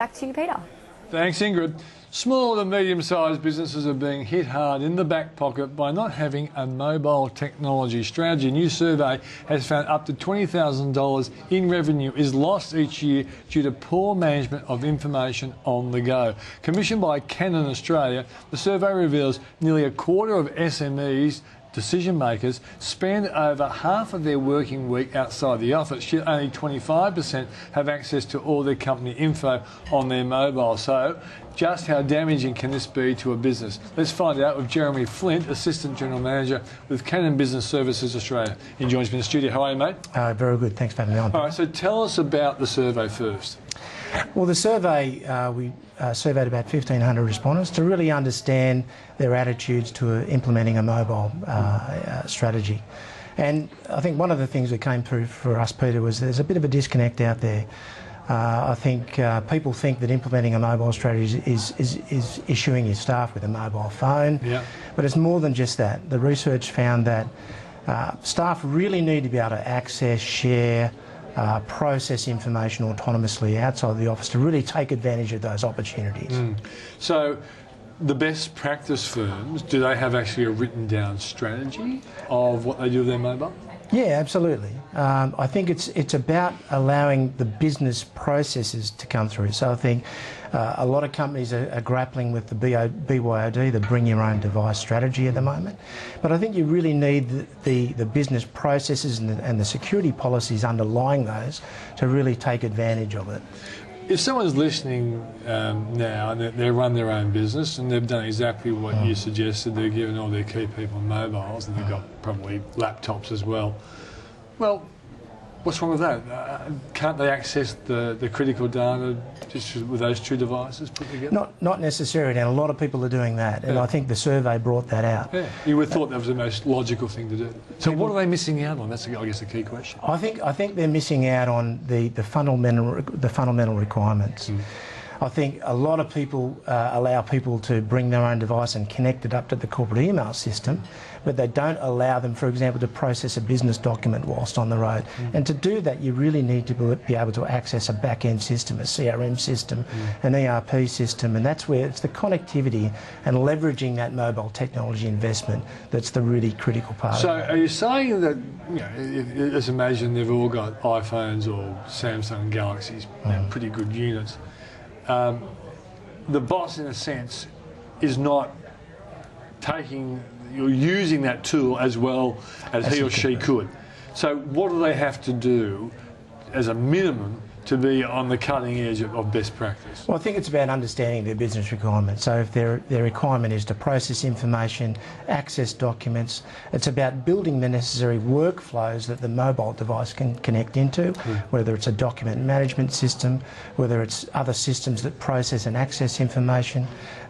Back to you, Peter. Thanks, Ingrid. Small and medium-sized businesses are being hit hard in the back pocket by not having a mobile technology strategy. A new survey has found up to $20,000 in revenue is lost each year due to poor management of information on the go. Commissioned by Canon Australia, the survey reveals nearly a quarter of SMEs decision makers spend over half of their working week outside the office, yet only 25% have access to all their company info on their mobile. So, just how damaging can this be to a business? Let's find out with Jeremy Plint, Assistant General Manager with Canon Business Switzer Show. He joins me in the studio. How are you, mate? Very good. Thanks for having me on. All right, so tell us about the survey first. Well, the survey, we surveyed about 1,500 respondents to really understand their attitudes to implementing a mobile strategy. And I think one of the things that came through for us, Peter, was there's a bit of a disconnect out there. I think people think that implementing a mobile strategy is issuing your staff with a mobile phone, but it's more than just that. The research found that staff really need to be able to access, share, process information autonomously outside the office to really take advantage of those opportunities. So the best practice firms, do they have actually a written down strategy of what they do with their mobile? Yeah, absolutely. I think it's about allowing the business processes to come through. So I think a lot of companies are grappling with the BYOD, the bring your own device strategy at the moment. But I think you really need the business processes and the security policies underlying those to really take advantage of it. If someone's listening now and they run their own business and they've done exactly what you suggested, they're giving all their key people mobiles and they've got probably laptops as well, well, what's wrong with that? Can't they access the critical data just with those two devices put together? Not necessarily, and a lot of people are doing that, and I think the survey brought that out. Yeah. You would have thought that was the most logical thing to do. So what are they missing out on? That's, I guess, the key question. I think they're missing out on the fundamental requirements. I think a lot of people allow people to bring their own device and connect it up to the corporate email system, but they don't allow them, for example, to process a business document whilst on the road. And to do that, you really need to be able to access a back-end system, a CRM system, an ERP system, and that's where it's the connectivity and leveraging that mobile technology investment that's the really critical part. So are you saying that, you know, let's imagine they've all got iPhones or Samsung Galaxies, pretty good units. The boss, in a sense, is not you're using that tool as well as he or she could. So what do they have to do as a minimum to be on the cutting edge of best practice? Well, I think it's about understanding their business requirements. So if their requirement is to process information, access documents, it's about building the necessary workflows that the mobile device can connect into, whether it's a document management system, whether it's other systems that process and access information.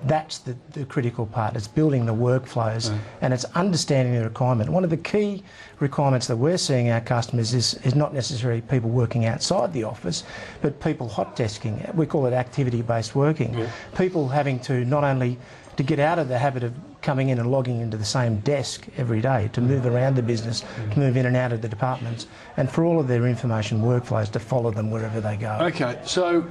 That's the critical part. It's building the workflows and it's understanding the requirement. One of the key requirements that we're seeing our customers is not necessarily people working outside the office, but people hot desking. We call it activity-based working. People having to not only to get out of the habit of coming in and logging into the same desk every day, to move around the business, to move in and out of the departments, and for all of their information workflows to follow them wherever they go. Okay, so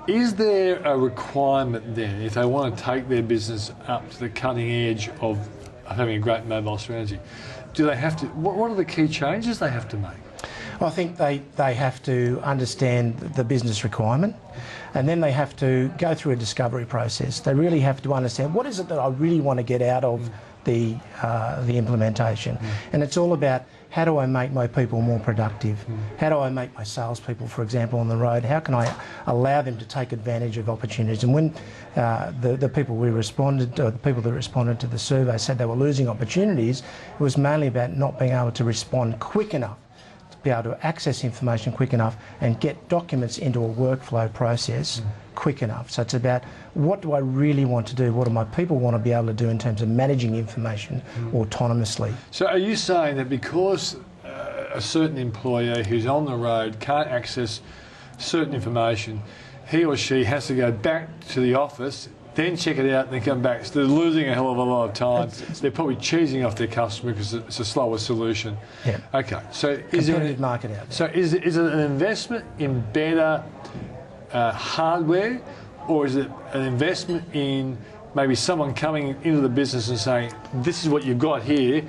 is there a requirement then, if they want to take their business up to the cutting edge of having a great mobile strategy, do they have to, what are the key changes they have to make? I think they have to understand the business requirement, and then they have to go through a discovery process. They really have to understand what is it that I really want to get out of the implementation. And it's all about, how do I make my people more productive? How do I make my salespeople, for example, on the road, how can I allow them to take advantage of opportunities? And when the people we responded, or the people that responded to the survey said they were losing opportunities, it was mainly about not being able to respond quick enough, to be able to access information quick enough and get documents into a workflow process quick enough. So it's about, what do I really want to do? What do my people want to be able to do in terms of managing information autonomously? So are you saying that because a certain employer who's on the road can't access certain information, he or she has to go back to the office, then check it out and then come back? So they're losing a hell of a lot of time. They're probably cheesing off their customer because it's a slower solution. Yeah. Okay. So is competitive market out there. So is it an investment in better hardware, or is it an investment in maybe someone coming into the business and saying, this is what you've got here,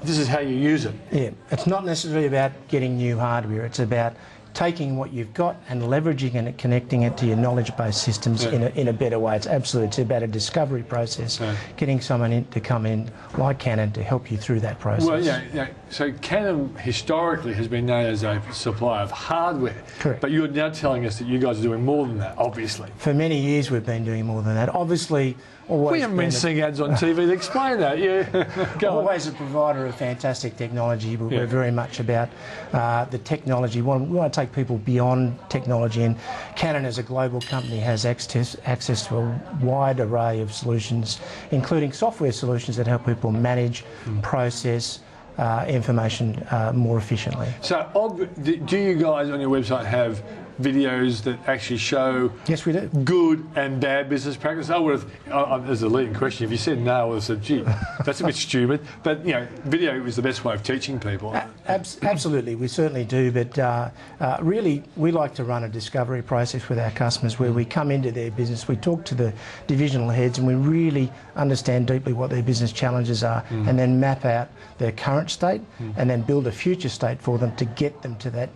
this is how you use it? Yeah, it's not necessarily about getting new hardware. It's about taking what you've got and leveraging and connecting it to your knowledge-based systems in a better way. It's about a discovery process, getting someone in to come in like Canon to help you through that process. Well, yeah. So Canon historically has been known as a supplier of hardware. Correct. But you're now telling us that you guys are doing more than that, obviously. For many years we've been doing more than that. Obviously, always we haven't been seeing ads on TV to explain that. Yeah. Always a provider of fantastic technology, but we're very much about the technology. We want to take people beyond technology, and Canon as a global company has access to a wide array of solutions, including software solutions that help people manage, process information more efficiently. So do you guys on your website have videos that actually show yes, we do. Good and bad business practice? I would have, as a leading question, if you said no, I would have said, gee, that's a bit stupid. But, video is the best way of teaching people. Absolutely, we certainly do. But really, we like to run a discovery process with our customers where we come into their business, we talk to the divisional heads, and we really understand deeply what their business challenges are, and then map out their current state, and then build a future state for them to get them to that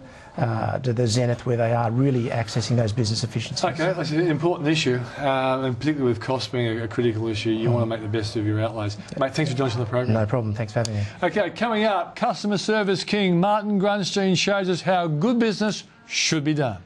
to the zenith where they are really accessing those business efficiencies. Okay, that's an important issue, and particularly with cost being a critical issue, you want to make the best of your outlays. Mate, thanks for joining us on the program. No problem, thanks for having me. Okay, coming up, customer service king Martin Grunstein shows us how good business should be done.